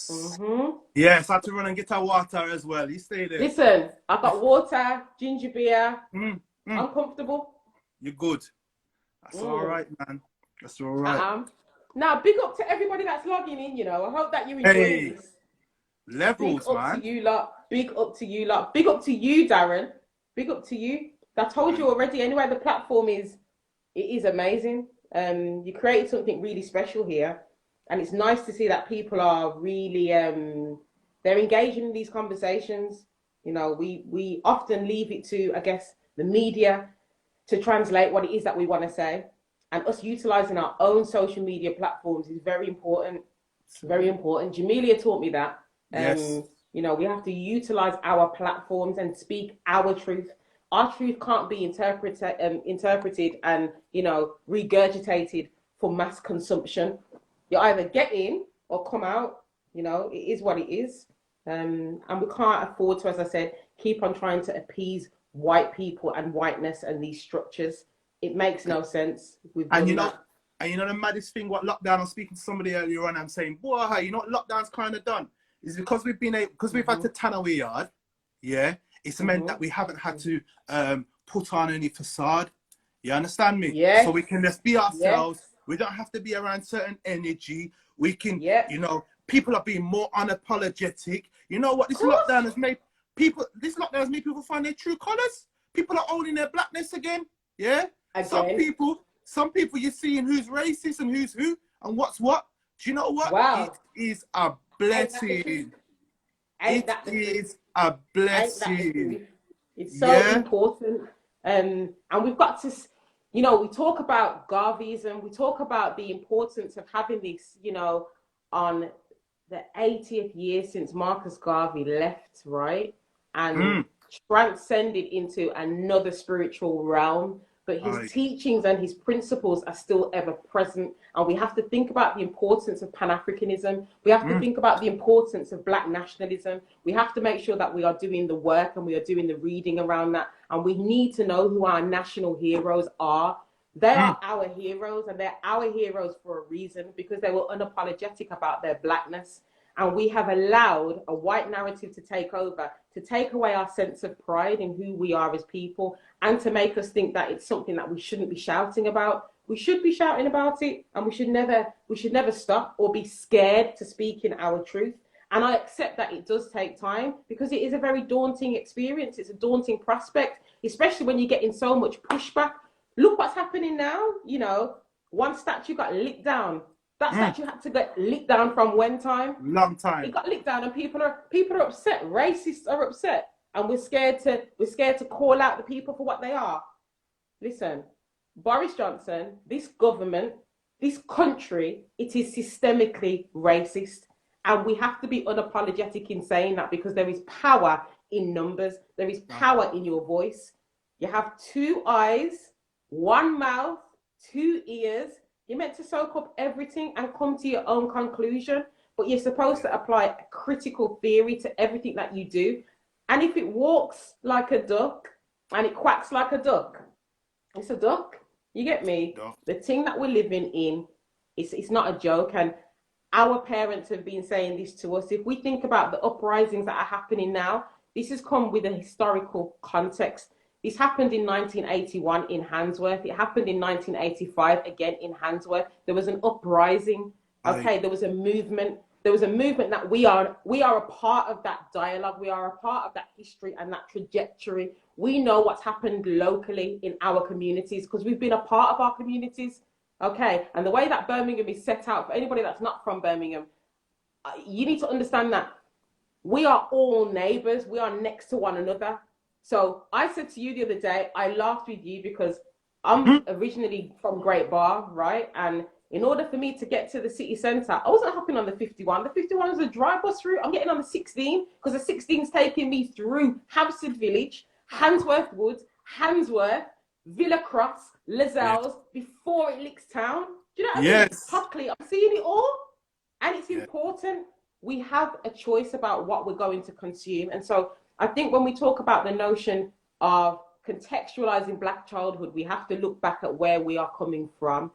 Mm-hmm. Yes, I had to run and get our water as well. You stay there. Listen, I got water, ginger beer. Mm, mm, I'm comfortable. you're good. That's all Mm, right, man. That's all right. I am. Now, big up to everybody that's logging in, you know. I hope that you're enjoying Hey, this. Big levels, up to man. you lot. Big up to you lot. Big up to you, Darren. Big up to you. I told you Thank already anyway, the platform it is amazing. You created something really special here. And it's nice to see that people are really they're engaging in these conversations. You know, we often leave it to, I guess, the media to translate what it is that we want to say. And us utilizing our own social media platforms is very important. Very important. Jamelia taught me that. Yes. You know, we have to utilize our platforms and speak our truth. Our truth can't be interpreted and, you know, regurgitated for mass consumption. You either get in or come out. You know, it is what it is. And we can't afford to, as I said, keep on trying to appease white people and whiteness and these structures. It makes no sense. We've And done you know, that. and you know the maddest thing, what lockdown, I was speaking to somebody earlier on, I'm saying, boy, you know what lockdown's kind of done? Is because we've been able, because we've had to tan our yard, yeah, it's meant that we haven't had to put on any facade. You understand me? So we Yes. can just be ourselves. Yes. We don't have to be around certain energy. We can, Yep. you know, people are being more unapologetic. You know what Of this course. lockdown has made people, this lockdown has made people find their true colors. People are owning their blackness again. Yeah. Again. Some people you're seeing who's racist and who's who and what's what. Do you know what? It Wow. is a Ain't that the truth? blessing. Ain't It that the truth? is a Ain't that the blessing. truth? It's so Yeah. important. And we've got to, you know, we talk about Garveyism, we talk about the importance of having this, you know, on the 80th year since Marcus Garvey left, right? And Mm. transcended into another spiritual realm. But his Aye. teachings and his principles are still ever present. And we have to think about the importance of Pan-Africanism. We have to Mm. think about the importance of Black nationalism. We have to make sure that we are doing the work and we are doing the reading around that. And we need to know who our national heroes are. They are our heroes, and they're our heroes for a reason, because they were unapologetic about their Blackness. And we have allowed a white narrative to take over, to take away our sense of pride in who we are as people, and to make us think that it's something that we shouldn't be shouting about. We should be shouting about it, and we should never stop or be scared to speak in our truth. And I accept that it does take time, because it is a very daunting experience. It's a daunting prospect, especially when you're getting so much pushback. Look what's happening now. You know, one statue got licked down. That statue had to get licked down from when time? Long It time. got licked down, and people are upset. Racists are upset, and we're scared to call out the people for what they are. Listen, Boris Johnson, this government, this country, it is systemically racist, and we have to be unapologetic in saying that, because there is power in numbers. There is power in your voice. You have two eyes, one mouth, two ears. You're meant to soak up everything and come to your own conclusion, but you're supposed to apply a critical theory to everything that you do. And if it walks like a duck and it quacks like a duck, it's a duck. You get me? No. The thing that we're living in, it's not a joke. And our parents have been saying this to us. If we think about the uprisings that are happening now, this has come with a historical context. This happened in 1981 in Handsworth. It happened in 1985 again in Handsworth. There was an uprising. Okay, there was a movement. There was a movement that we are a part of that dialogue. We are a part of that history and that trajectory. We know what's happened locally in our communities because we've been a part of our communities. Okay, and the way that Birmingham is set out, for anybody that's not from Birmingham, you need to understand that we are all neighbors. We are next to one another. So I said to you the other day, I laughed with you because I'm originally from Great Bar, right? And in order for me to get to the city centre, I wasn't hopping on the 51. The 51 is a dry bus route. I'm getting on the 16 because the 16 is taking me through Hampstead Village, Handsworth Woods, Handsworth, Villa Cross, Lascelles, before it licks town. Do you know what I mean? Yes. Hockley, I'm seeing it all. And it's important. We have a choice about what we're going to consume. And so I think when we talk about the notion of contextualizing Black childhood, we have to look back at where we are coming from.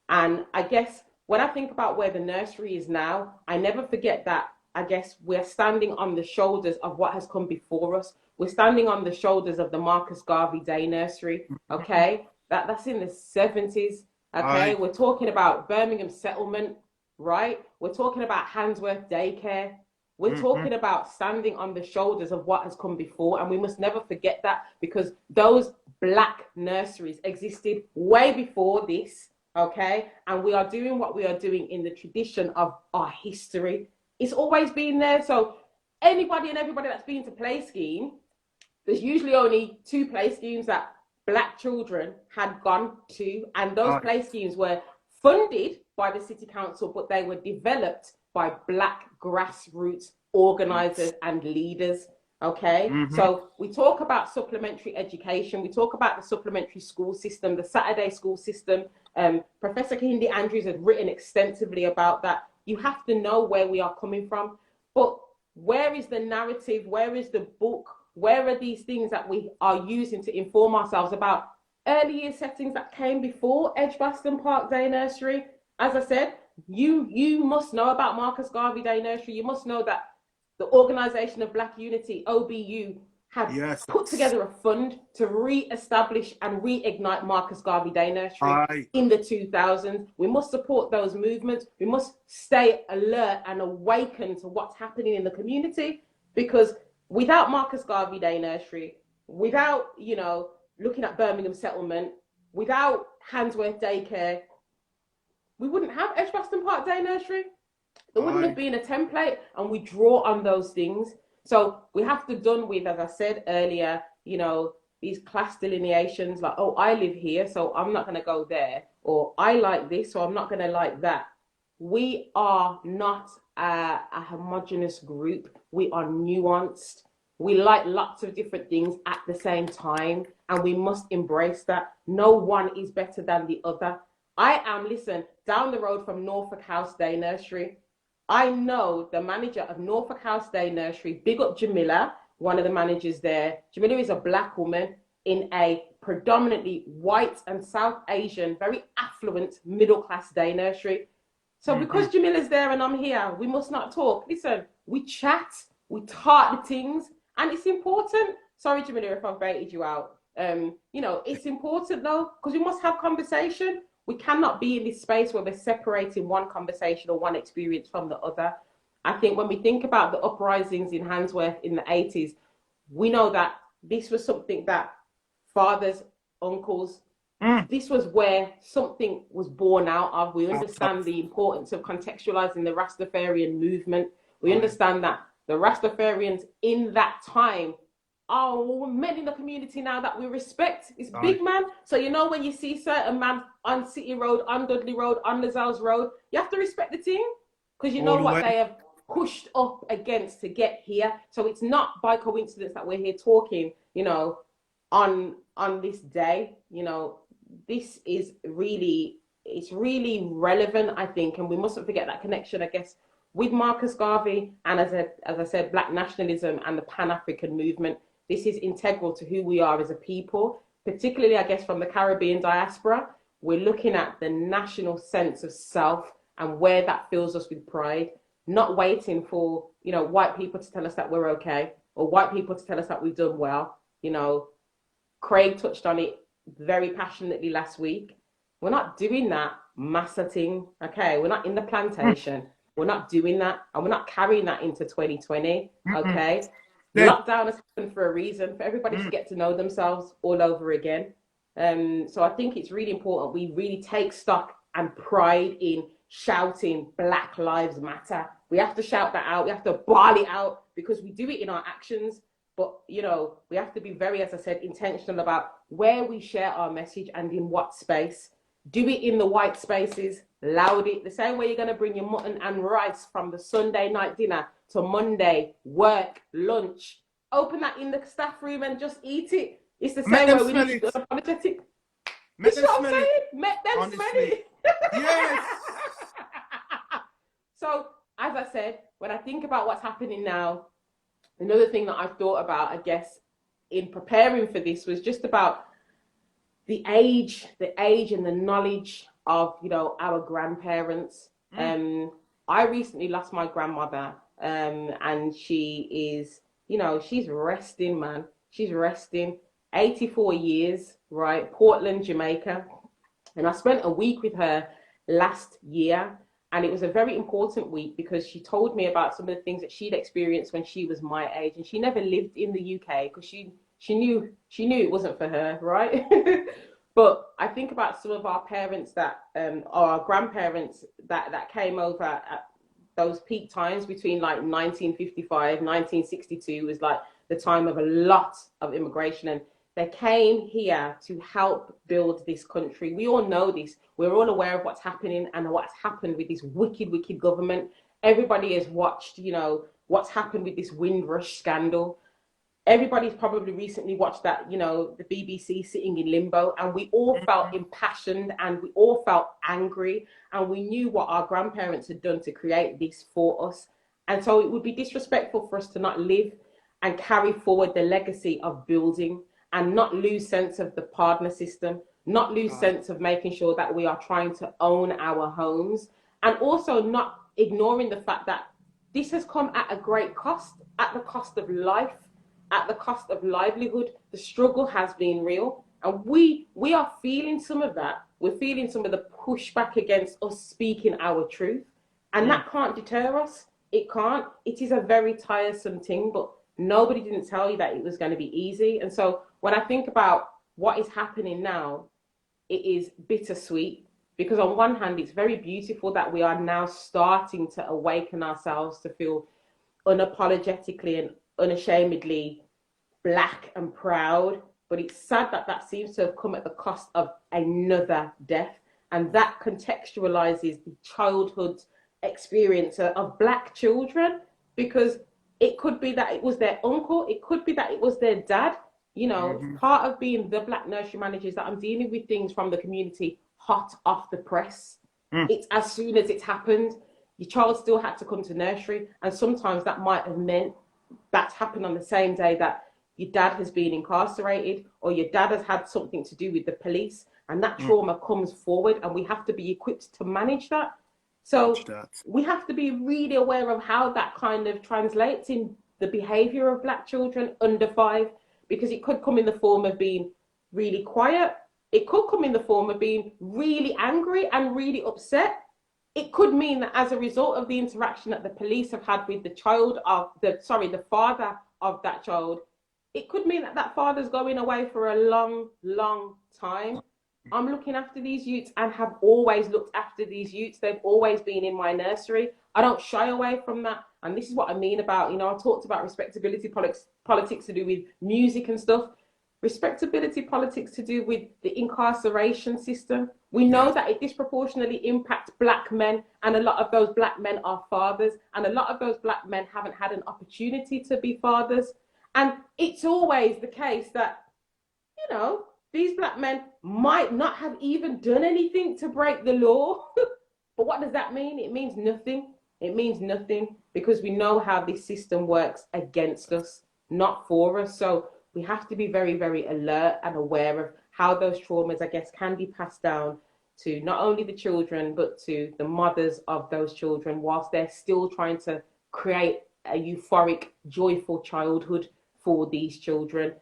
And I guess when I think about where the nursery is now, I never forget that I guess we're standing on the shoulders of what has come before us. We're standing on the shoulders of the Marcus Garvey Day Nursery, okay? That's in the 70s, okay? We're talking about Birmingham Settlement, right? We're talking about Handsworth Daycare. We're talking about standing on the shoulders of what has come before, and we must never forget that, because those black nurseries existed way before this, okay? And we are doing what we are doing in the tradition of our history. It's always been there. So anybody and everybody that's been to play scheme, there's usually only 2 play schemes that black children had gone to, and those play schemes were funded by the city council, but they were developed by black grassroots organizers and leaders, okay? So we talk about supplementary education, we talk about the supplementary school system, the Saturday school system. Professor Kahindi Andrews has written extensively about that. You have to know where we are coming from, but where is the narrative? Where is the book? Where are these things that we are using to inform ourselves about early year settings that came before Edgbaston Park Day Nursery? As I said, you must know about Marcus Garvey Day Nursery. You must know that the Organisation of Black Unity, OBU, had put together a fund to re-establish and reignite Marcus Garvey Day Nursery in the 2000s. We must support those movements. We must stay alert and awakened to what's happening in the community, because without Marcus Garvey Day Nursery, without, you know, looking at Birmingham Settlement, without Handsworth Daycare, we wouldn't have Edgbaston Park Day Nursery. There wouldn't have been a template, and we draw on those things. So we have to done with, as I said earlier, you know, these class delineations like, oh, I live here, so I'm not going to go there, or I like this, so I'm not going to like that. We are not a homogenous group. We are nuanced. We like lots of different things at the same time, and we must embrace that. No one is better than the other. I am, listen, down the road from Norfolk House Day Nursery. I know the manager of Norfolk House Day Nursery. Big up Jamila, one of the managers there. Jamila is a black woman in a predominantly white and South Asian, very affluent middle-class day nursery. So because Jamila's there and I'm here, we must not talk. Listen, we chat, we talk the things, and it's important. Sorry, Jamila, if I've baited you out. You know, it's important though, because we must have conversation. We cannot be in this space where we're separating one conversation or one experience from the other. I think when we think about the uprisings in Handsworth in the 80s, we know that this was something that fathers, uncles, this was where something was born out of. We understand the importance of contextualizing the Rastafarian movement. We understand that the Rastafarians in that time are men in the community now that we respect. It's big man. So you know, when you see certain man on City Road, on Dudley Road, on Lazar's Road, you have to respect the team, because you know what they have pushed up against to get here. So it's not by coincidence that we're here talking, you know, on this day. You know, this is really, it's really relevant, I think, and we mustn't forget that connection, I guess, with Marcus Garvey and, as I said, Black nationalism and the Pan-African movement. This is integral to who we are as a people, particularly, I guess, from the Caribbean diaspora. We're looking at the national sense of self and where that fills us with pride, not waiting for, you know, white people to tell us that we're okay, or white people to tell us that we've done well. You know, Craig touched on it very passionately last week. We're not doing that massa thing, okay? We're not in the plantation. We're not doing that, and we're not carrying that into 2020, okay? Lockdown has happened for a reason, for everybody to get to know themselves all over again. So I think it's really important we really take stock and pride in shouting Black Lives Matter. We have to shout that out. We have to bawl it out, because we do it in our actions. But, you know, we have to be very, as I said, intentional about where we share our message and in what space. Do it in the white spaces, loud it. The same way you're going to bring your mutton and rice from the Sunday night dinner to Monday, work, lunch. Open that in the staff room and just eat it. It's the same way we need to be unapologetic. That's what I'm saying. Make them smell it. Yes. So, as I said, when I think about what's happening now, another thing that I've thought about, I guess, in preparing for this was just about the age and the knowledge of, you know, our grandparents. I recently lost my grandmother and she is, you know, she's resting, man. She's resting. 84 years, right? Portland, Jamaica. And I spent a week with her last year, and it was a very important week because she told me about some of the things that she'd experienced when she was my age, and she never lived in the UK because she knew it wasn't for her, right? But I think about some of our parents that or our grandparents that came over at those peak times between like 1955, 1962 was like the time of a lot of immigration, and they came here to help build this country. We all know this. We're all aware of what's happening and what's happened with this wicked, wicked government. Everybody has watched, you know, what's happened with this Windrush scandal. Everybody's probably recently watched that, you know, the BBC sitting in limbo, and we all felt impassioned and we all felt angry, and we knew what our grandparents had done to create this for us. And so it would be disrespectful for us to not live and carry forward the legacy of building, and not lose sense of the partner system, not lose sense of making sure that we are trying to own our homes, and also not ignoring the fact that this has come at a great cost, at the cost of life, at the cost of livelihood. The struggle has been real, and we are feeling some of that. We're feeling some of the pushback against us speaking our truth, and that can't deter us. It can't. It is a very tiresome thing, but nobody didn't tell you that it was going to be easy. And so when I think about what is happening now, it is bittersweet, because on one hand, it's very beautiful that we are now starting to awaken ourselves to feel unapologetically and unashamedly Black and proud. But it's sad that that seems to have come at the cost of another death. And that contextualizes the childhood experience of Black children, because it could be that it was their uncle, it could be that it was their dad. You know, part of being the Black nursery manager is that I'm dealing with things from the community hot off the press. It's as soon as it's happened, your child still had to come to nursery. And sometimes that might have meant that's happened on the same day that your dad has been incarcerated, or your dad has had something to do with the police. And that trauma comes forward, and we have to be equipped to manage that. So we have to be really aware of how that kind of translates in the behavior of Black children under 5, because it could come in the form of being really quiet. It could come in the form of being really angry and really upset. It could mean that as a result of the interaction that the police have had with the the father of that child, it could mean that that father's going away for a long, long time. I'm looking after these youths and have always looked after these youths. They've always been in my nursery. I don't shy away from that. And this is what I mean about, you know, I talked about respectability politics to do with music and stuff. Respectability politics to do with the incarceration system. We know that it disproportionately impacts Black men, and a lot of those Black men are fathers, and a lot of those Black men haven't had an opportunity to be fathers. And it's always the case that, you know, these Black men might not have even done anything to break the law. But what does that mean? It means nothing. It means nothing, because we know how this system works against us, not for us. So we have to be very, very alert and aware of how those traumas, I guess, can be passed down to not only the children, but to the mothers of those children, whilst they're still trying to create a euphoric, joyful childhood for these children.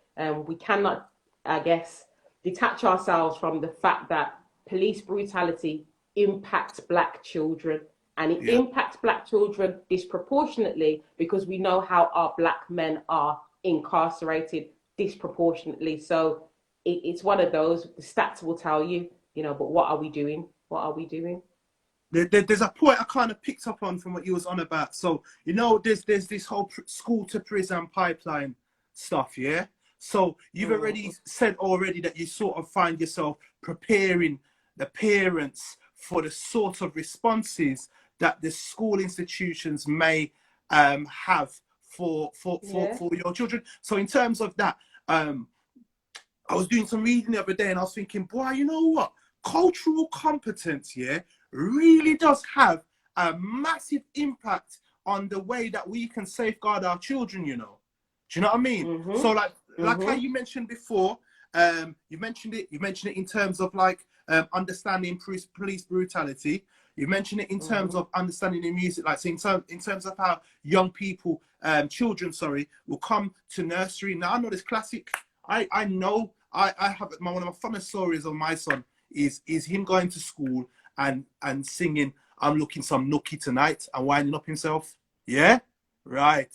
We cannot, I guess, detach ourselves from the fact that police brutality impacts Black children, and it impacts Black children disproportionately, because we know how our Black men are incarcerated disproportionately. So it's one of those, the stats will tell you, you know, but what are we doing? What are we doing? There's a point I kind of picked up on from what you was on about. So, you know, there's this whole school to prison pipeline stuff, yeah? So you've already said that you sort of find yourself preparing the parents for the sort of responses that the school institutions may have for your children. So in terms of that, I was doing some reading the other day, and I was thinking, boy, you know what? Cultural competence, really does have a massive impact on the way that we can safeguard our children, you know. Do you know what I mean? So like how you mentioned before, you mentioned it in terms of like understanding police brutality. You mentioned it in terms of understanding the music, like so in terms of how young people, children, sorry, will come to nursery. Now I know this classic. I know I have one of my funnest stories of my son is him going to school and singing "I'm looking some nookie tonight" and winding up himself. Yeah, right.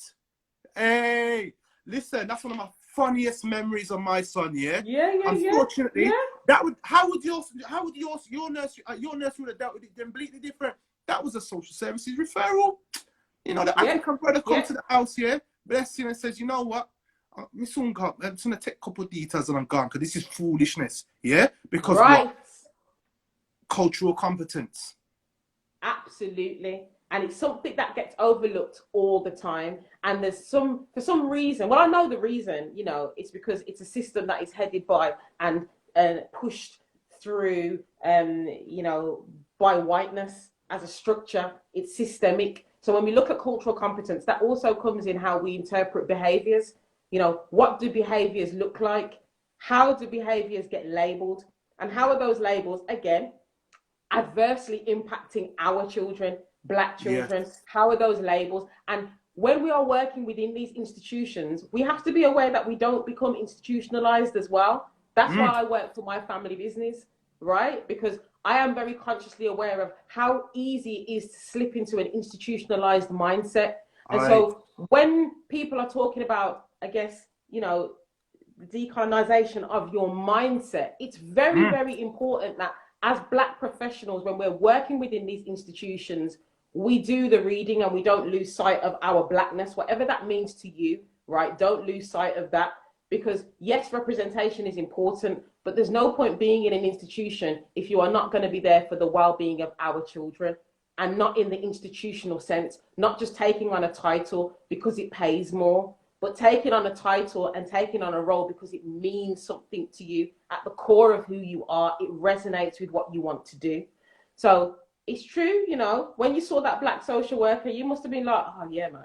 Hey, listen, that's one of my funniest memories of my son. Yeah. Unfortunately, that would how would your nursery would have dealt with it completely different. That was a social services referral. You know, the African brother come to the house, bless him, and says, you know what, I'm just gonna take a couple of details and I'm gone because this is foolishness. Yeah, because what? Cultural competence. Absolutely. And it's something that gets overlooked all the time. And for some reason, well, I know the reason, you know, it's because it's a system that is headed by and pushed through, you know, by whiteness as a structure. It's systemic. So when we look at cultural competence, that also comes in how we interpret behaviors. You know, what do behaviors look like? How do behaviors get labeled? And how are those labels, again, adversely impacting our children, Black children? How are those labels? And when we are working within these institutions, we have to be aware that we don't become institutionalized as well. That's why I work for my family business, right? Because I am very consciously aware of how easy it is to slip into an institutionalized mindset. And so when people are talking about, I guess, you know, the decolonization of your mindset, it's very, very important that as Black professionals, when we're working within these institutions, we do the reading and we don't lose sight of our Blackness, whatever that means to you, right? Don't lose sight of that, because yes, representation is important, but there's no point being in an institution if you are not going to be there for the well-being of our children, and not in the institutional sense, not just taking on a title because it pays more, but taking on a title and taking on a role because it means something to you at the core of who you are. It resonates with what you want to do. So it's true, you know, when you saw that Black social worker, you must have been like, oh yeah, man,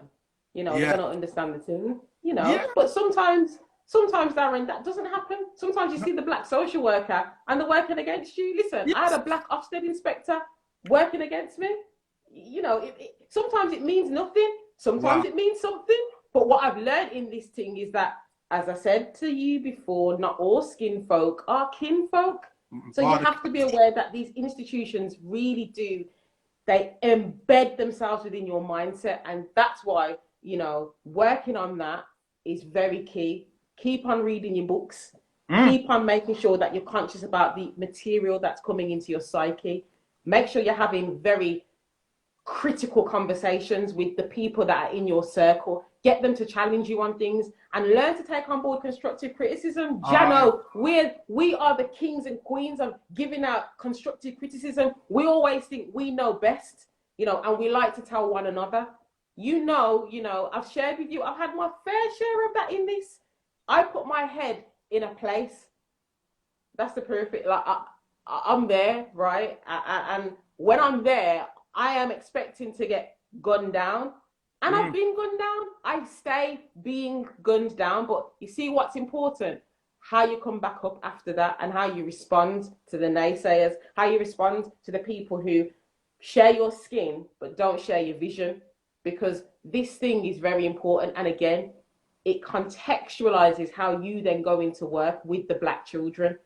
you know, they're gonna understand the thing, you know. But sometimes, Darren, that doesn't happen. Sometimes you see the Black social worker and they're working against you. Listen, I had a Black Ofsted inspector working against me. You know, sometimes it means nothing. Sometimes it means something. But what I've learned in this thing is that, as I said to you before, not all skin folk are kinfolk. So you have to be aware that these institutions really do, they embed themselves within your mindset. And that's why, you know, working on that is very key. Keep on reading your books. Keep on making sure that you're conscious about the material that's coming into your psyche. Make sure you're having very critical conversations with the people that are in your circle. Get them to challenge you on things and learn to take on board constructive criticism. Jano, we are the kings and queens of giving out constructive criticism. We always think we know best, you know, and we like to tell one another. You know, I've shared with you, I've had my fair share of that in this. I put my head in a place. That's the perfect, like, I'm there, right? And when I'm there, I am expecting to get gunned down. And I've been gunned down. I stay being gunned down. But you see what's important? How you come back up after that, and how you respond to the naysayers, how you respond to the people who share your skin but don't share your vision. Because this thing is very important. And again, it contextualizes how you then go into work with the Black children.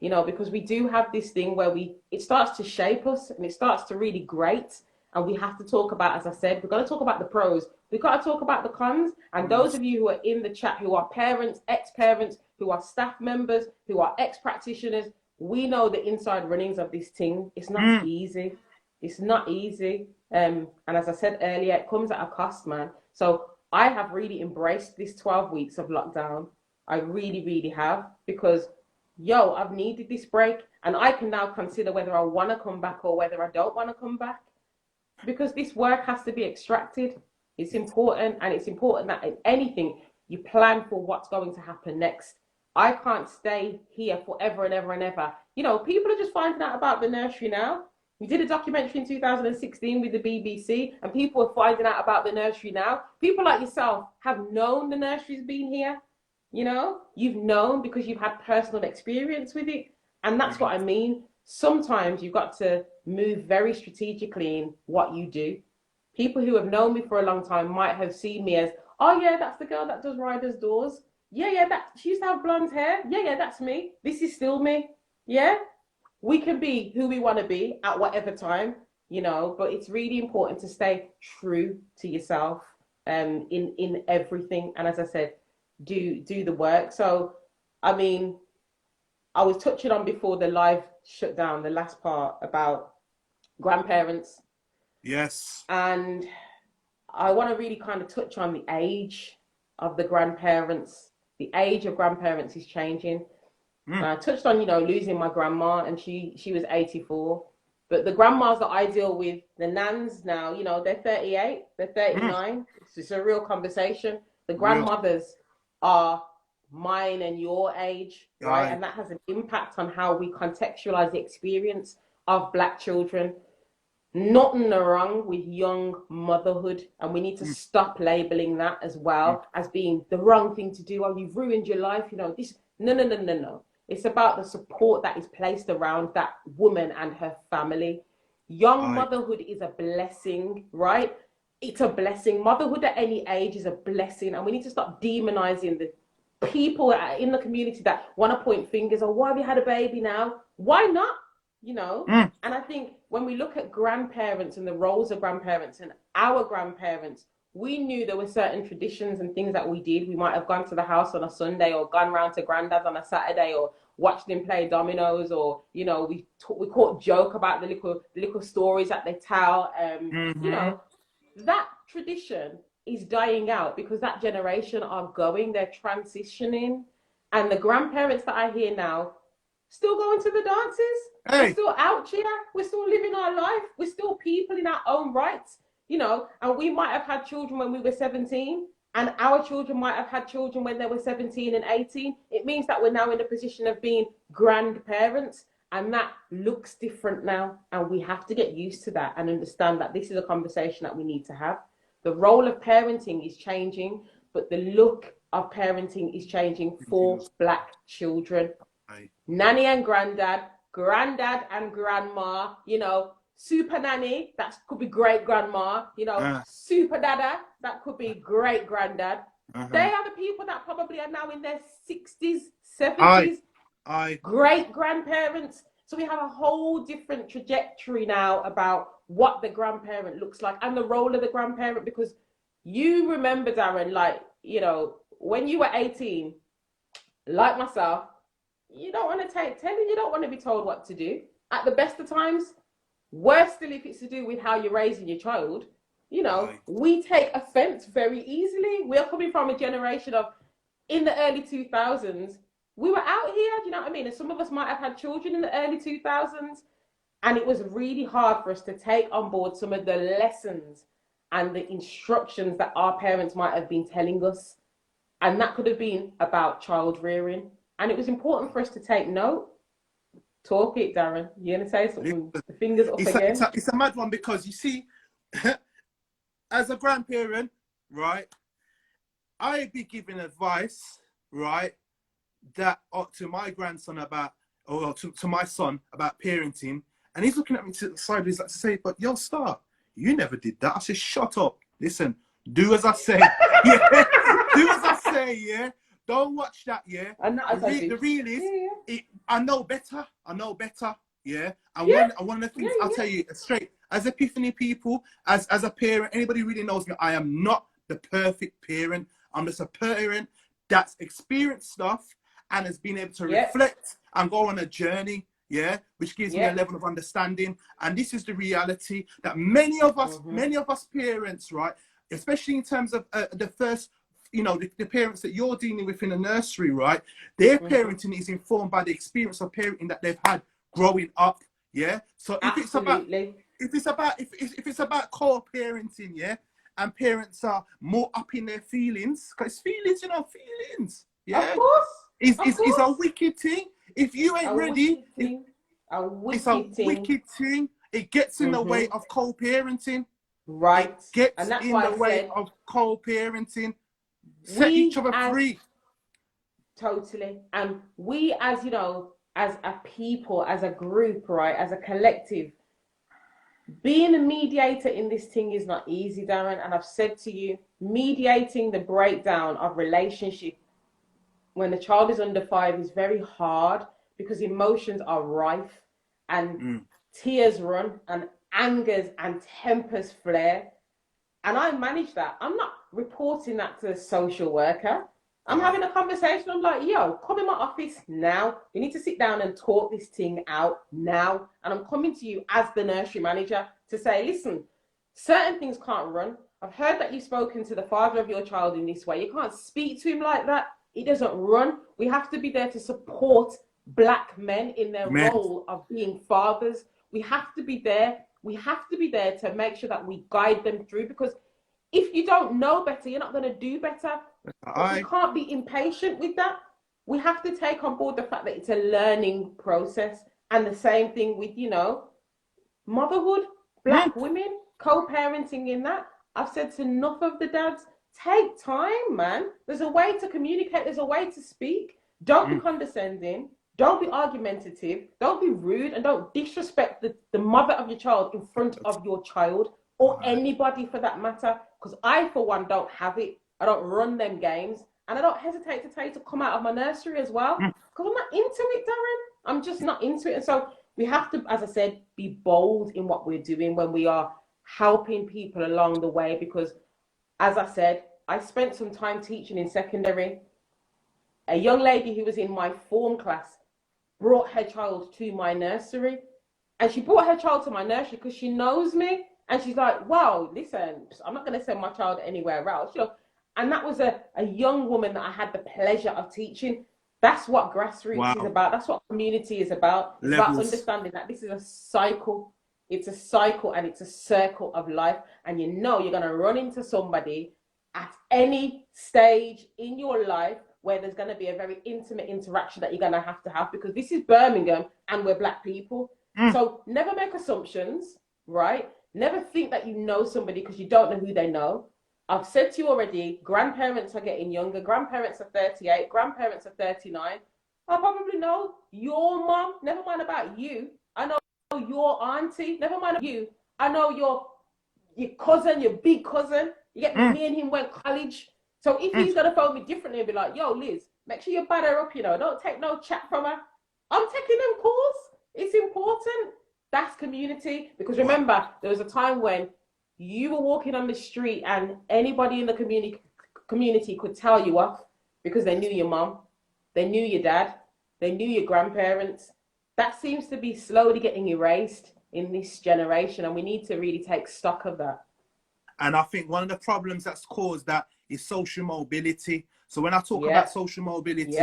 You know, because we do have this thing where it starts to shape us and it starts to really grate. And we have to talk about, as I said, we've got to talk about the pros. We've got to talk about the cons. And those of you who are in the chat, who are parents, ex-parents, who are staff members, who are ex-practitioners, we know the inside runnings of this thing. It's not easy. It's not easy. And as I said earlier, it comes at a cost, man. So I have really embraced this 12 weeks of lockdown. I really, really have, because I've needed this break, and I can now consider whether I want to come back or whether I don't want to come back, because this work has to be extracted. It's important, and it's important that in anything you plan for what's going to happen next. I can't stay here forever and ever and ever. You know, people are just finding out about the nursery now. We did a documentary in 2016 with the BBC, and people are finding out about the nursery now. People like yourself have known the nursery's been here. You know, you've known because you've had personal experience with it. And that's what I mean. sometimes you've got to move very strategically in what you do. People who have known me for a long time might have seen me as, oh yeah, that's the girl that does Ryder's doors. Yeah, that she used to have blonde hair. Yeah, that's me. This is still me. Yeah, we can be who we want to be at whatever time, but it's really important to stay true to yourself in everything. And as I said, do the work. So, I mean, I was touching on before the live shut down, the last part about grandparents. Yes. And I want to really kind of touch on the age of the grandparents. The age of grandparents is changing. I touched on, losing my grandma, and she was 84. But the grandmas that I deal with, the nans now, they're 38, they're 39. It's a real conversation. The grandmothers are mine and your age, right? And that has an impact on how we contextualize the experience of Black children. Nothing wrong with young motherhood, and we need to stop labeling that as well as being the wrong thing to do. Oh, you've ruined your life, this. No. It's about the support that is placed around that woman and her family. Young motherhood is a blessing, right? It's a blessing. Motherhood at any age is a blessing, and we need to stop demonizing the people in the community that want to point fingers. Oh, why have you had a baby now? Why not? And I think when we look at grandparents and the roles of grandparents and our grandparents, we knew there were certain traditions and things that we did. We might have gone to the house on a Sunday, or gone round to granddad's on a Saturday, or watched them play dominoes, or we caught joke about the little stories that they tell. That tradition is dying out because that generation are going, they're transitioning, and the grandparents that I hear now still going to the dances. We're still out here. We're still living our life. We're still people in our own rights, and we might have had children when we were 17, and our children might have had children when they were 17 and 18. It means that we're now in a position of being grandparents, and that looks different now. And we have to get used to that and understand that this is a conversation that we need to have. The role of parenting is changing, but the look of parenting is changing for Black children. Nanny and granddad and grandma, super nanny, that could be great grandma, super dada, that could be great granddad. They are the people that probably are now in their 60s, 70s, great grandparents. So we have a whole different trajectory now about what the grandparent looks like and the role of the grandparent, because you remember, Darren, when you were 18, like myself, you don't want to take telling, you don't want to be told what to do. At the best of times, worse still if it's to do with how you're raising your child, we take offense very easily. We're coming from a generation of, in the early 2000s, we were out here, do you know what I mean? And some of us might have had children in the early 2000s, and it was really hard for us to take on board some of the lessons and the instructions that our parents might have been telling us. And that could have been about child rearing. And it was important for us to take note. Talk it, Darren. You're going to say something? The fingers up again. It's a mad one, because you see, as a grandparent, right, I'd be giving advice, right, that to my grandson about, or to my son about parenting. And he's looking at me to the side, he's like to say, but yo, Star, you never did that. I said, shut up. Listen, do as I say. Yeah. Do as I say, yeah. Don't watch that, yeah. And the real is, I know better, yeah. And one of the things I'll tell you straight, as Epiphany people, as a parent, anybody who really knows me, I am not the perfect parent. I'm just a parent that's experienced stuff and has been able to reflect and go on a journey, yeah, which gives me a level of understanding. And this is the reality that many of us parents, right, especially in terms of the first, the parents that you're dealing with in the nursery, right? Their parenting is informed by the experience of parenting that they've had growing up, yeah. So if it's about co-parenting, yeah, and parents are more up in their feelings, because feelings, yeah. Of course. It's a wicked thing. If you ain't ready, it's a wicked thing. It gets in the way of co-parenting. Right. It gets in the way of co-parenting. Set each other free. Totally. And we, as as a people, as a group, right, as a collective, being a mediator in this thing is not easy, Darren. And I've said to you, mediating the breakdown of relationship when the child is under 5 is very hard because emotions are rife and tears run and angers and tempers flare. And I manage that. I'm not reporting that to a social worker. I'm having a conversation. I'm like, yo, come in my office now. We need to sit down and talk this thing out now. And I'm coming to you as the nursery manager to say, listen, certain things can't run. I've heard that you've spoken to the father of your child in this way. You can't speak to him like that. It doesn't run. We have to be there to support Black men in their role of being fathers. We have to be there. We have to be there to make sure that we guide them through, because if you don't know better, you're not going to do better. We can't be impatient with that. We have to take on board the fact that it's a learning process. And the same thing with, you know, motherhood, Black women, co-parenting in that. I've said to enough of the dads, take time, man. There's a way to communicate. There's a way to speak. Don't be condescending. Don't be argumentative. Don't be rude. And don't disrespect the mother of your child in front of your child or anybody for that matter. Because I, for one, don't have it. I don't run them games. And I don't hesitate to tell you to come out of my nursery as well. Because I'm not into it, Darren. I'm just not into it. And so we have to, as I said, be bold in what we're doing when we are helping people along the way. Because, as I said, I spent some time teaching in secondary. A young lady who was in my form class brought her child to my nursery. And she brought her child to my nursery because she knows me. And she's like, wow, listen, I'm not going to send my child anywhere else. You know? And that was a young woman that I had the pleasure of teaching. That's what grassroots is about. That's what community is about. It's about understanding that this is a cycle. It's a cycle and it's a circle of life. And you know you're going to run into somebody at any stage in your life where there's going to be a very intimate interaction that you're going to have, because this is Birmingham and we're Black people. So never make assumptions, right? Never think that you know somebody because you don't know who they know. I've said to you already, grandparents are getting younger. Grandparents are 38. Grandparents are 39. I probably know your mom. Never mind about you. I know your auntie. Never mind you. I know your cousin, your big cousin. You get me and him went college. So if he's going to phone me differently and be like, yo, Liz, make sure you batter her up, you know. Don't take no chat from her. I'm taking them calls. It's important. That's community. Because remember, there was a time when you were walking on the street and anybody in the community could tell you off because they knew your mom, they knew your dad, they knew your grandparents. That seems to be slowly getting erased in this generation, and we need to really take stock of that. And I think one of the problems that's caused that is social mobility. So when I talk about social mobility,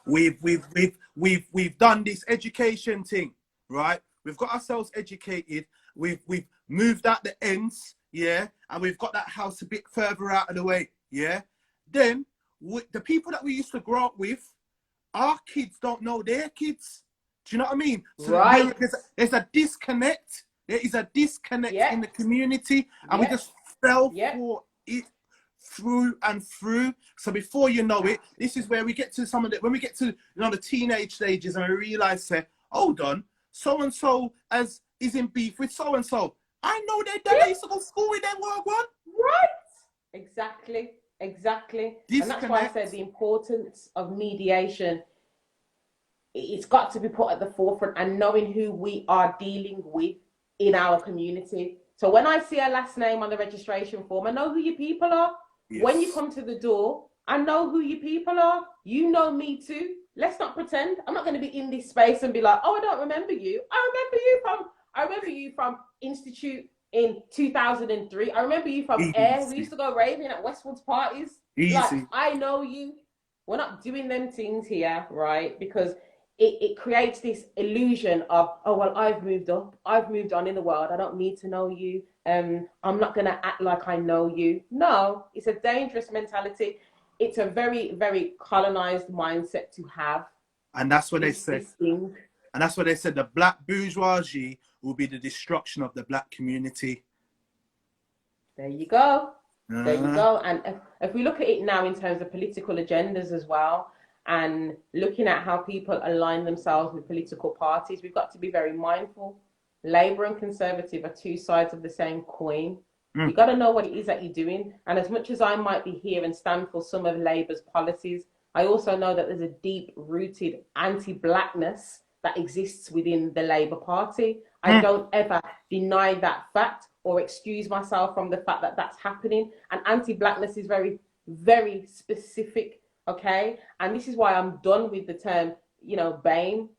we've done this education thing, right? We've got ourselves educated. We've moved out the ends, and we've got that house a bit further out of the way, Then the people that we used to grow up with, our kids don't know their kids. Do you know what I mean? So there's a disconnect. There is a disconnect in the community, and we just fell for it through and through. So before you know it, this is where we get to when we get to the teenage stages, and we realize, hold on, so and so is in beef with so and so. I know their dad used to go to school with them. What? Right. Exactly. And that's why I said the importance of mediation. It's got to be put at the forefront, and knowing who we are dealing with in our community. So when I see a last name on the registration form, I know who your people are. Yes. When you come to the door, I know who your people are. You know me too. Let's not pretend. I'm not going to be in this space and be like, oh, I don't remember you. I remember you from Institute in 2003. I remember you from Air. We used to go raving at Westwood's parties. Like, I know you. We're not doing them things here, right? Because it creates this illusion of, oh, well, I've moved up. I've moved on in the world. I don't need to know you. I'm not going to act like I know you. No, it's a dangerous mentality. It's a very, very colonized mindset to have. And that's what they said. And that's what they said. The Black bourgeoisie will be the destruction of the Black community. There you go. There you go. And if we look at it now in terms of political agendas as well, and looking at how people align themselves with political parties, we've got to be very mindful. Labour and Conservative are two sides of the same coin. You got to know what it is that you're doing. And as much as I might be here and stand for some of Labour's policies, I also know that there's a deep-rooted anti-blackness that exists within the Labour Party. I don't ever deny that fact or excuse myself from the fact that that's happening. And anti-blackness is very, very specific, okay? And this is why I'm done with the term, you know, BAME,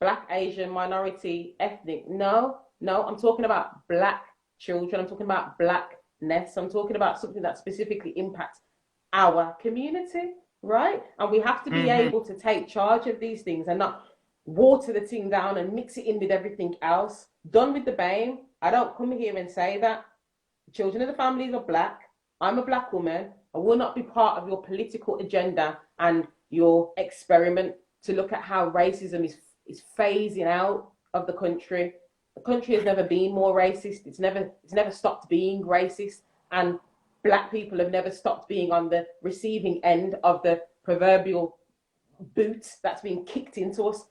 Black, Asian, minority, ethnic. No, I'm talking about Black children. I'm talking about Blackness. I'm talking about something that specifically impacts our community, right? And we have to be able to take charge of these things and not water the thing down and mix it in with everything else. Done with the BAME. I don't come here and say that children of the families are Black. I'm a Black woman. I will not be part of your political agenda and your experiment to look at how racism is phasing out of the country. The country has never been more racist. It's never stopped being racist, and Black people have never stopped being on the receiving end of the proverbial boot that's been kicked into us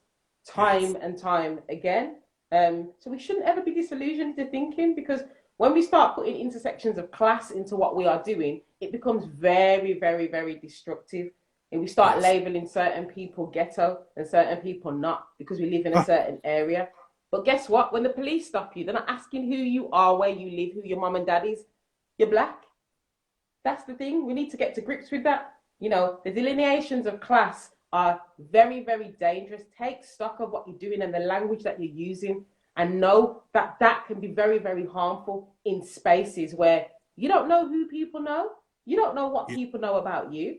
time and time again. So we shouldn't ever be disillusioned to thinking, because when we start putting intersections of class into what we are doing, it becomes very, very, very destructive. And we start labeling certain people ghetto and certain people not, because we live in a certain area. But guess what? When the police stop you, they're not asking who you are, where you live, who your mum and dad is. You're Black. That's the thing. We need to get to grips with that. You know, the delineations of class are very, very dangerous. Take stock of what you're doing and the language that you're using, and know that that can be very, very harmful in spaces where you don't know who people know. You don't know what people know about you.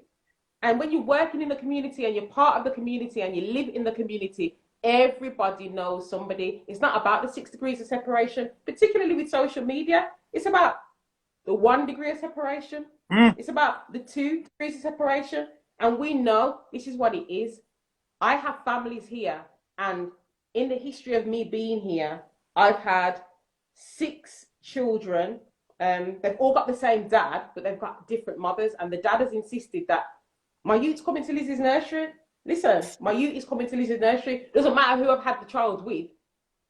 And when you're working in the community and you're part of the community and you live in the community, everybody knows somebody. It's not about the 6 degrees of separation, particularly with social media. It's about the 1 degree of separation. It's about the 2 degrees of separation. And we know this is what it is. I have families here, and in the history of me being here, I've had 6 children. They've all got the same dad, but they've got different mothers. And the dad has insisted that my youth's coming to Lizzie's nursery. Listen, my youth is coming to Lizzie's nursery. Doesn't matter who I've had the child with.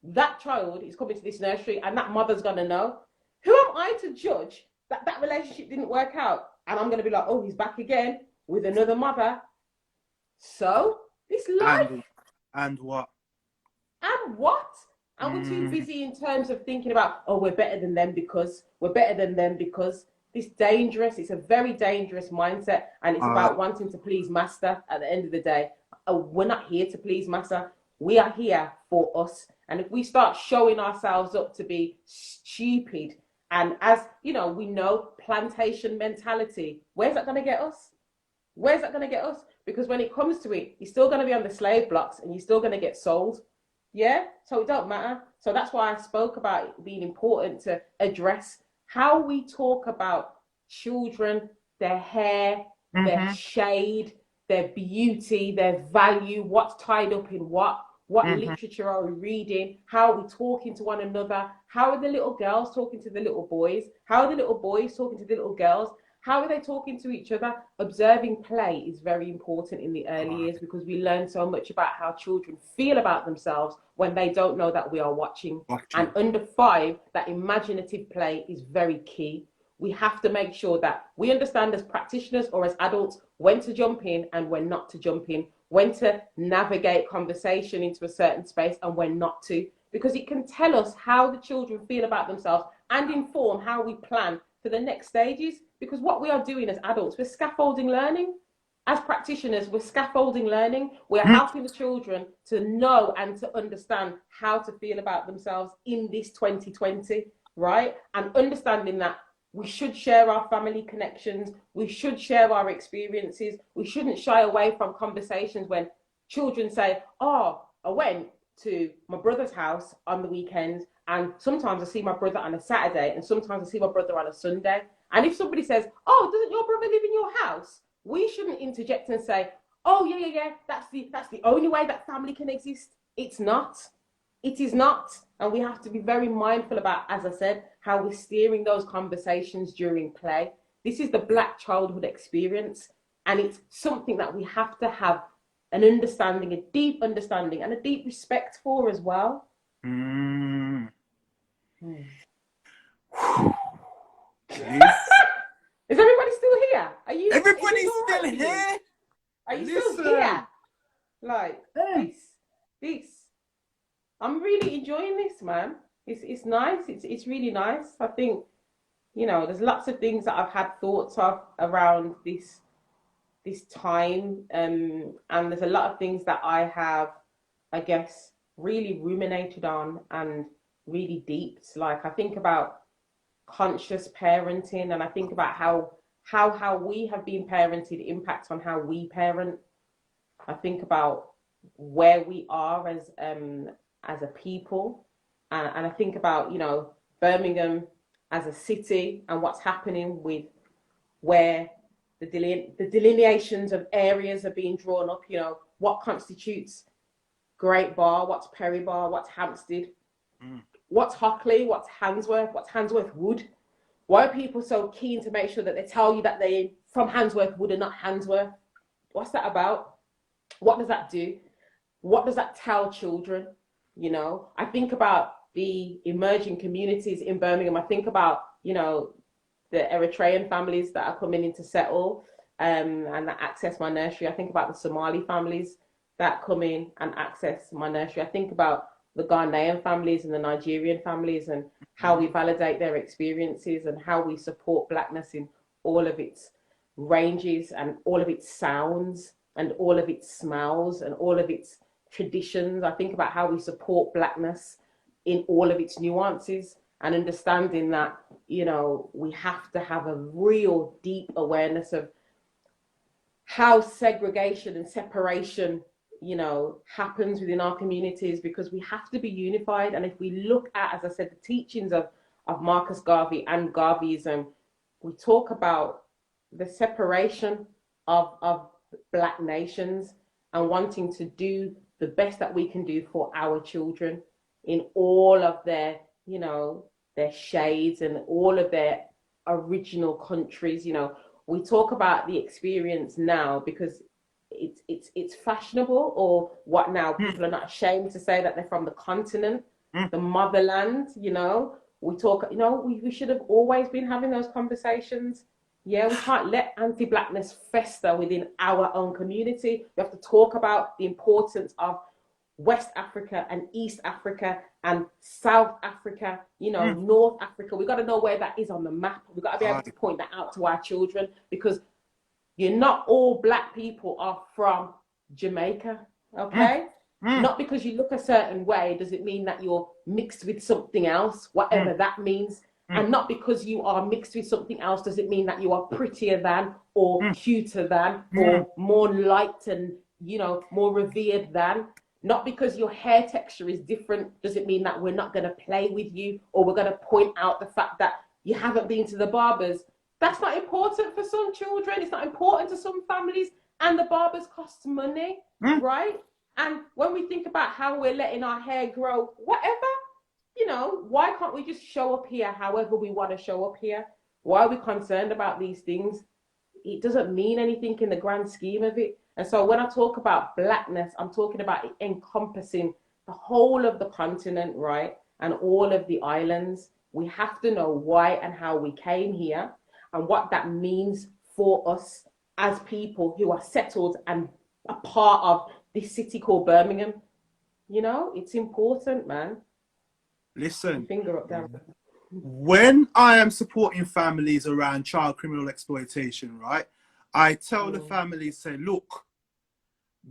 That child is coming to this nursery, and that mother's going to know. Who am I to judge that that relationship didn't work out? And I'm going to be like, oh, he's back again with another mother. So, this life. And what? And what? And we're too busy in terms of thinking about, oh, we're better than them because it's dangerous. It's a very dangerous mindset, and it's about wanting to please master at the end of the day. We're not here to please master. We are here for us. And if we start showing ourselves up to be stupid, and as you know, we know plantation mentality, where's that going to get us? Where's that going to get us? Because when it comes to it, you're still going to be on the slave blocks and you're still going to get sold. Yeah? So it don't matter. So that's why I spoke about it being important to address how we talk about children, their hair, their shade, their beauty, their value, what's tied up in what literature are we reading, how are we talking to one another, how are the little girls talking to the little boys, how are the little boys talking to the little girls, how are they talking to each other. Observing play is very important in the early years, because we learn so much about how children feel about themselves when they don't know that we are watching. And under 5, that imaginative play is very key. We have to make sure that we understand as practitioners or as adults when to jump in and when not to jump in, when to navigate conversation into a certain space and when not to, because it can tell us how the children feel about themselves and inform how we plan for the next stages. Because what we are doing as adults, we're scaffolding learning. As practitioners, we're scaffolding learning. We're helping the children to know and to understand how to feel about themselves in this 2020, right? And understanding that we should share our family connections. We should share our experiences. We shouldn't shy away from conversations when children say, oh, I went to my brother's house on the weekend, and sometimes I see my brother on a Saturday, and sometimes I see my brother on a Sunday. And if somebody says, oh, doesn't your brother live in your house? We shouldn't interject and say, oh, yeah, that's the only way that family can exist. It's not. It is not. And we have to be very mindful about, as I said, how we're steering those conversations during play. This is the Black childhood experience, and it's something that we have to have an understanding, a deep understanding, and a deep respect for as well. Mm. Is everybody still here? Are you? Everybody's still here. Are you still here? Like this. I'm really enjoying this, man. It's nice. It's really nice. I think, you know, there's lots of things that I've had thoughts of around this time, and there's a lot of things that I have, I guess, really ruminated on and really deeped. Like, I think about conscious parenting, and I think about how we have been parented impacts on how we parent. I think about where we are as a people, and I think about, you know, Birmingham as a city and what's happening with where the delineations of areas are being drawn up. You know, what constitutes Great Bar, what's Perry Bar, what's Hampstead, what's Hockley, what's Handsworth Wood. Why are people so keen to make sure that they tell you that they're from Handsworth Wood and not Handsworth? What's that about? What does that do? What does that tell children? You know, I think about the emerging communities in Birmingham. I think about, you know, the Eritrean families that are coming in to settle and that access my nursery. I think about the Somali families that come in and access my nursery. I think about the Ghanaian families and the Nigerian families and how we validate their experiences and how we support Blackness in all of its ranges and all of its sounds and all of its smells and all of its traditions. I think about how we support Blackness in all of its nuances, and understanding that, you know, we have to have a real deep awareness of how segregation and separation, you know, happens within our communities, because we have to be unified. And if we look at, as I said, the teachings of Marcus Garvey and Garveyism, we talk about the separation of Black nations and wanting to do the best that we can do for our children in all of their, you know, their shades and all of their original countries. You know, we talk about the experience now because it's fashionable, or what now? People are not ashamed to say that they're from the continent, the motherland. You know, we talk, you know, we should have always been having those conversations. Yeah, we can't let anti-Blackness fester within our own community. We have to talk about the importance of West Africa and East Africa and South Africa, you know, North Africa. We've got to know where that is on the map. We've got to be able to point that out to our children, because you're not all Black people are from Jamaica, okay? Not because you look a certain way does it mean that you're mixed with something else, whatever that means. And not because you are mixed with something else does it mean that you are prettier than, or cuter than, or more liked and, you know, more revered than. Not because your hair texture is different does it mean that we're not going to play with you, or we're going to point out the fact that you haven't been to the barbers. That's not important for some children. It's not important to some families. And the barbers cost money, right? And when we think about how we're letting our hair grow, whatever, you know, why can't we just show up here however we want to show up here? Why are we concerned about these things? It doesn't mean anything in the grand scheme of it. And so when I talk about Blackness, I'm talking about it encompassing the whole of the continent, right? And all of the islands. We have to know why and how we came here and what that means for us as people who are settled and a part of this city called Birmingham. You know, it's important, man. Listen, finger up down. When I am supporting families around child criminal exploitation, right, I tell the families, say, look,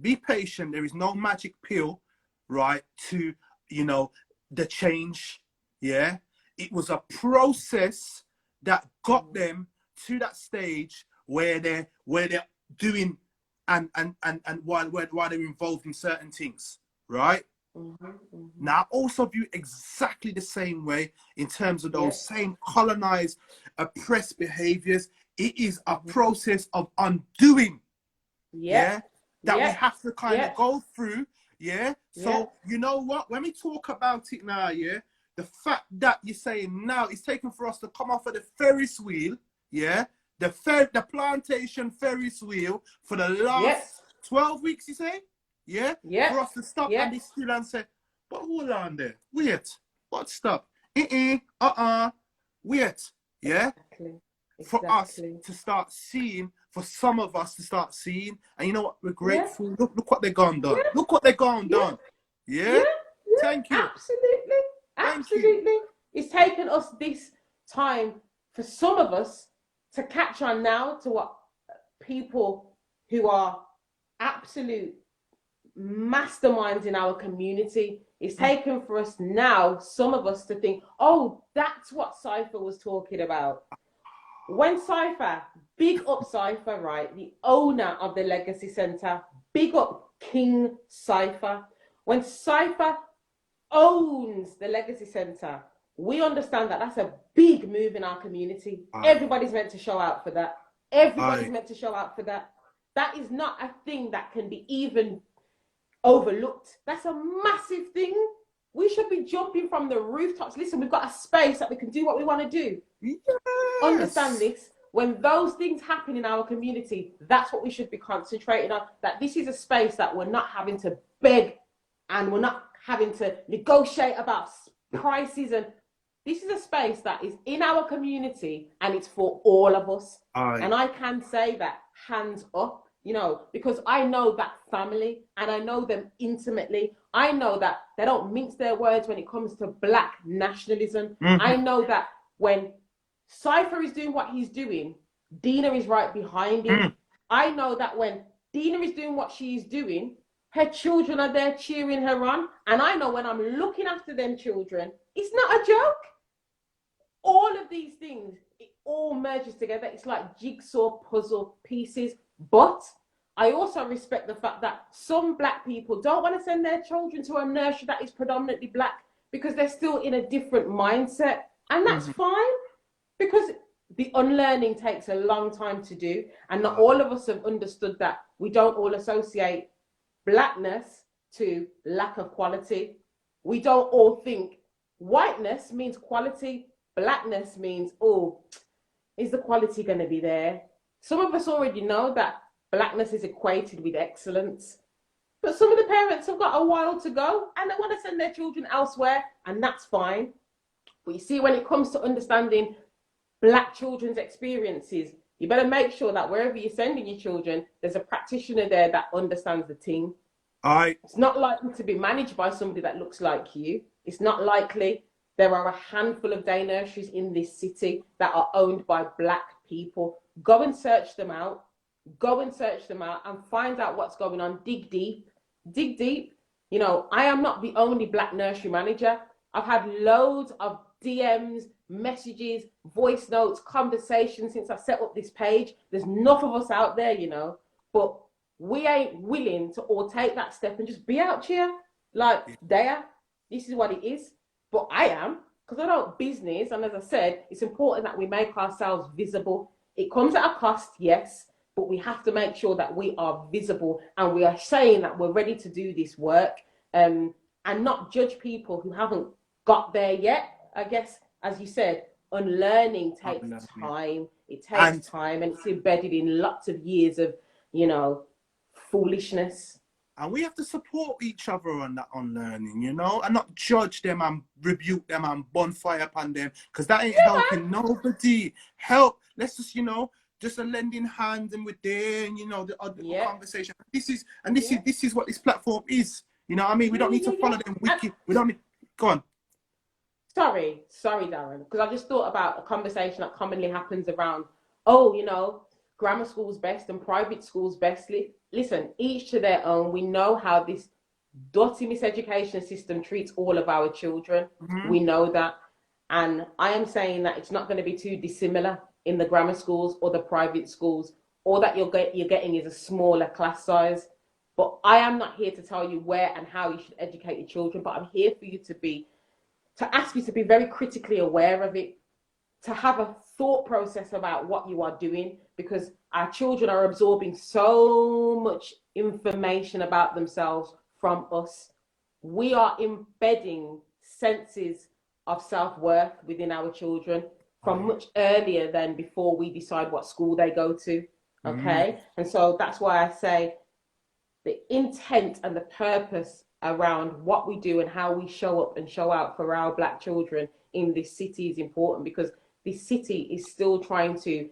be patient. There is no magic pill, right, to, you know, the change. Yeah, it was a process that got them to that stage where they're doing and while they're involved in certain things, right? Now, I also view exactly the same way in terms of those same colonized, oppressed behaviors. It is a process of undoing, that we have to kind of go through, So, you know what? When we talk about it now, the fact that you're saying now it's taken for us to come off of the Ferris wheel, the plantation Ferris wheel for the last 12 weeks, you say? Yeah? Yeah. For us to stop Yeah. and be still and say, but hold on there. Wait. What stop? Wait. Yeah? Exactly. For us Exactly. to start seeing, for some of us to start seeing, and you know what? We're Yeah. grateful. Look what they've gone done. Yeah. Look what they've gone Yeah. done. Yeah? Yeah. Yeah. Thank you. Absolutely. Thank you. Absolutely. It's taken us this time for some of us to catch on now to what people who are absolute masterminds in our community. It's taken for us now, some of us, to think, oh, that's what Cypher was talking about. When Cypher, big up Cypher, right? The owner of the Legacy Centre, big up King Cypher. When Cypher owns the Legacy Centre, we understand that that's a big move in our community. Everybody's meant to show out for that. Everybody's meant to show out for that. That is not a thing that can be even overlooked. That's a massive thing. We should be jumping from the rooftops. Listen, we've got a space that we can do what we want to do. Yes. Understand this. When those things happen in our community, that's what we should be concentrating on. That this is a space that we're not having to beg and we're not having to negotiate about prices. And this is a space that is in our community and it's for all of us. And I can say that hands up, you know, because I know that family and I know them intimately. I know that they don't mince their words when it comes to Black nationalism. I know that when Cypher is doing what he's doing, Dina is right behind him. I know that when Dina is doing what she's doing, her children are there cheering her on. And I know when I'm looking after them children, it's not a joke. All of these things, it all merges together. It's like jigsaw puzzle pieces. But I also respect the fact that some Black people don't want to send their children to a nursery that is predominantly Black because they're still in a different mindset. And that's fine, because the unlearning takes a long time to do. And not all of us have understood that we don't all associate Blackness to lack of quality. We don't all think whiteness means quality. Blackness means, oh, is the quality going to be there? Some of us already know that Blackness is equated with excellence. But some of the parents have got a while to go and they want to send their children elsewhere, and that's fine. But you see, when it comes to understanding Black children's experiences, you better make sure that wherever you're sending your children, there's a practitioner there that understands the team. It's not likely to be managed by somebody that looks like you. It's not likely. There are a handful of day nurseries in this city that are owned by Black people. Go and search them out. Go and search them out and find out what's going on. Dig deep. Dig deep. You know, I am not the only Black nursery manager. I've had loads of DMs, messages, voice notes, conversations since I set up this page. There's enough of us out there, you know, but we ain't willing to all take that step and just be out here like, there, this is what it is. But I am, because I don't business. And as I said, it's important that we make ourselves visible. It comes at a cost, yes, but we have to make sure that we are visible and we are saying that we're ready to do this work, and not judge people who haven't got there yet. I guess, as you said, unlearning takes time. It takes time, and it's embedded in lots of years of, you know, foolishness. And we have to support each other on that unlearning, you know, and not judge them and rebuke them and bonfire upon them, because that ain't helping nobody. Let's just, you know, just a lending hand, and we're there, and, you know, the other conversation. This is what this platform is. You know what I mean? We don't need to follow them wicked. We don't need. Go on. Sorry, Darren, because I just thought about a conversation that commonly happens around, oh, you know, grammar school's best and private school's best. Listen, each to their own. We know how this dirty miseducation system treats all of our children. We know that. And I am saying that it's not going to be too dissimilar in the grammar schools or the private schools. All that you're getting is a smaller class size. But I am not here to tell you where and how you should educate your children, but I'm here for you to ask you to be very critically aware of it, to have a thought process about what you are doing, because our children are absorbing so much information about themselves from us. We are embedding senses of self-worth within our children from much earlier than before we decide what school they go to, okay? And so that's why I say, the intent and the purpose around what we do and how we show up and show out for our Black children in this city is important, because this city is still trying to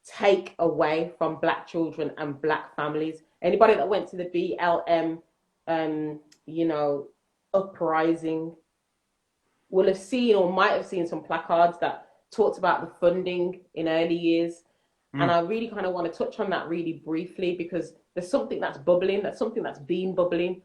take away from Black children and Black families. Anybody that went to the BLM, you know, uprising will have seen or might have seen some placards that talked about the funding in early years. And I really kind of want to touch on that really briefly, because there's something that's bubbling, that's something that's been bubbling.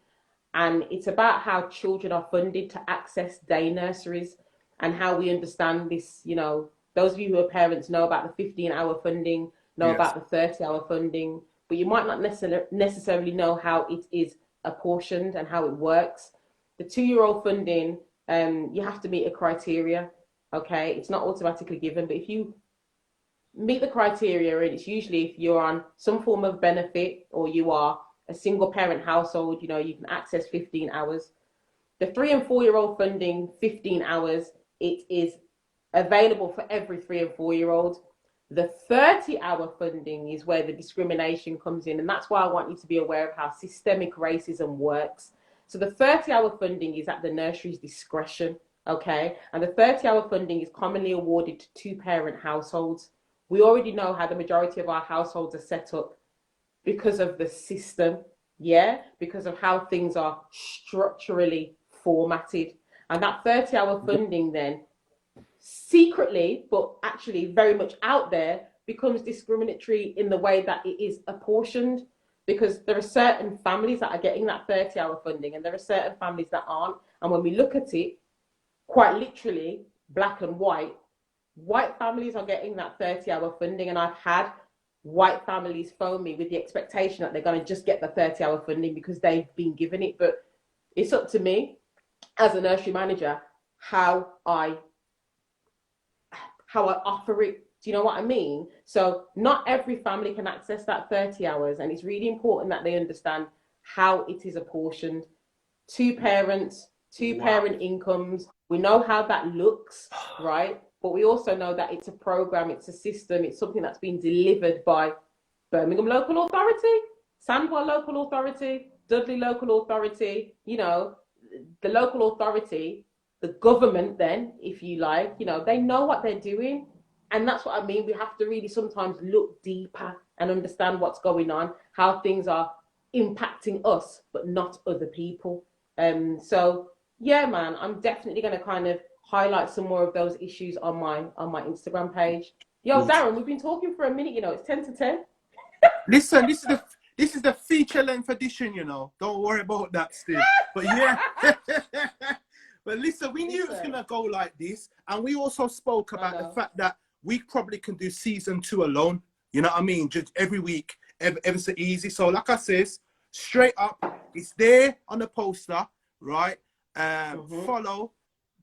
And it's about how children are funded to access day nurseries, and how we understand this. You know, those of you who are parents know about the 15-hour funding, know about the 30-hour funding, but you might not necessarily know how it is apportioned and how it works. The 2-year-old funding, you have to meet a criteria, okay? It's not automatically given, but if you meet the criteria, and it's usually if you're on some form of benefit or you are a single parent household, you know, you can access 15 hours. The 3 and 4-year-old funding, 15 hours, it is available for every 3 and 4-year-old. The 30-hour funding is where the discrimination comes in, and that's why I want you to be aware of how systemic racism works. So the 30-hour funding is at the nursery's discretion, okay? And the 30-hour funding is commonly awarded to 2-parent households. We already know how the majority of our households are set up because of the system, yeah? Because of how things are structurally formatted. And that 30-hour funding then, secretly, but actually very much out there, becomes discriminatory in the way that it is apportioned, because there are certain families that are getting that 30-hour funding and there are certain families that aren't. And when we look at it, quite literally, black and white families are getting that 30-hour funding. And I've had white families phone me with the expectation that they're going to just get the 30-hour funding because they've been given it. But it's up to me as a nursery manager how I offer it. Do you know what I mean? So not every family can access that 30 hours, and it's really important that they understand how it is apportioned. 2 parents, 2-parent incomes. We know how that looks, right? But we also know that it's a program, it's a system, it's something that's been delivered by Birmingham Local Authority, Sandwell Local Authority, Dudley Local Authority, you know, the local authority, the government then, if you like, you know, they know what they're doing. And that's what I mean. We have to really sometimes look deeper and understand what's going on, how things are impacting us, but not other people. So yeah, man, I'm definitely going to kind of highlight some more of those issues on my Instagram page. Yo, Darren, we've been talking for a minute, you know, it's 10 to 10. Listen, this is the feature length edition, you know. Don't worry about that still. But yeah. But listen, we knew it was gonna go like this, and we also spoke about the fact that we probably can do season 2 alone. You know what I mean? Just every week, ever so easy. So like I says, straight up, it's there on the poster, right? Follow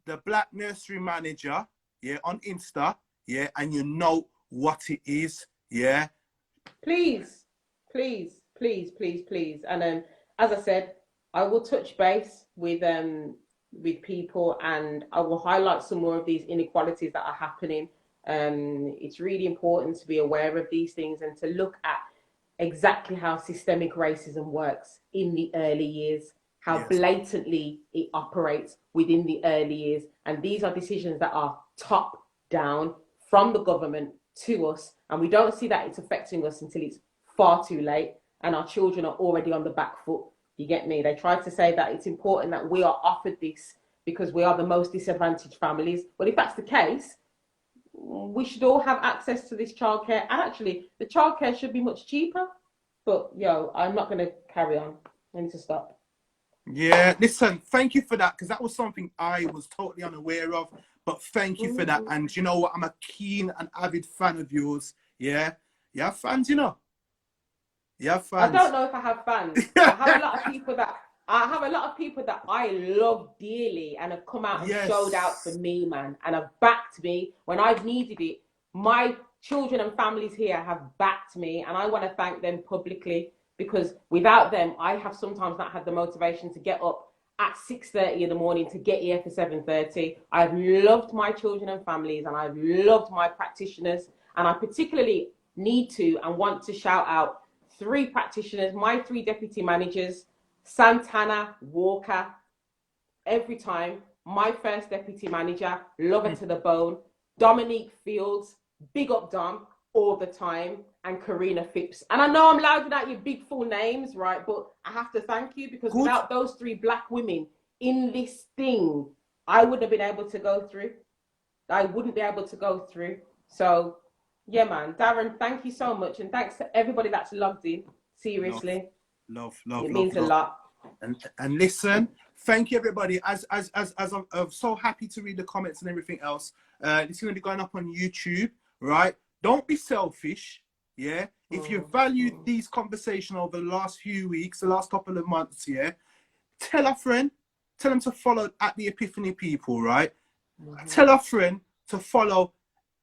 the Black Nursery Manager, yeah, on Insta, yeah, and you know what it is, yeah. Please, please, please, please, please. And as I said, I will touch base with people, and I will highlight some more of these inequalities that are happening. It's really important to be aware of these things and to look at exactly how systemic racism works in the early years, how blatantly it operates within the early years. And these are decisions that are top down from the government to us. And we don't see that it's affecting us until it's far too late and our children are already on the back foot. You get me? They try to say that it's important that we are offered this because we are the most disadvantaged families. But if that's the case, we should all have access to this childcare. And actually, the childcare should be much cheaper. But, yo, I'm not going to carry on. I need to stop. Yeah, listen, thank you for that, because that was something I was totally unaware of. But thank you for that. And you know what? I'm a keen and avid fan of yours. Yeah? You have fans, you know? You have fans. I don't know if I have fans. I have a lot of people that I love dearly and have come out and showed out for me, man, and have backed me when I've needed it. My children and families here have backed me, and I want to thank them publicly, because without them, I have sometimes not had the motivation to get up at 6:30 in the morning to get here for 7:30. I've loved my children and families, and I've loved my practitioners, and I particularly need to and want to shout out 3 practitioners, my 3 deputy managers, Santana, Walker, every time. My first deputy manager, love her to the bone. Dominique Fields, big up Dom, all the time. And Karina Phipps. And I know I'm louding out your big full names, right? But I have to thank you, because without those 3 black women in this thing, I wouldn't have been able to go through. I wouldn't be able to go through. So, yeah, man. Darren, thank you so much. And thanks to everybody that's logged in. Seriously. Love. It means a lot. And listen, thank you, everybody. As I'm so happy to read the comments and everything else. This is going to be going up on YouTube, right? Don't be selfish, yeah? If you valued these conversations over the last few weeks, the last couple of months, yeah? Tell a friend. Tell them to follow at the Epiphany People, right? Tell a friend to follow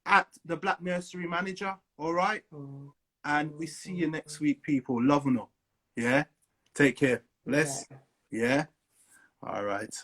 at the Black Nursery Manager, all right? And we see you next week, people. Love and all. Yeah? Take care. Bless. Yeah? All right.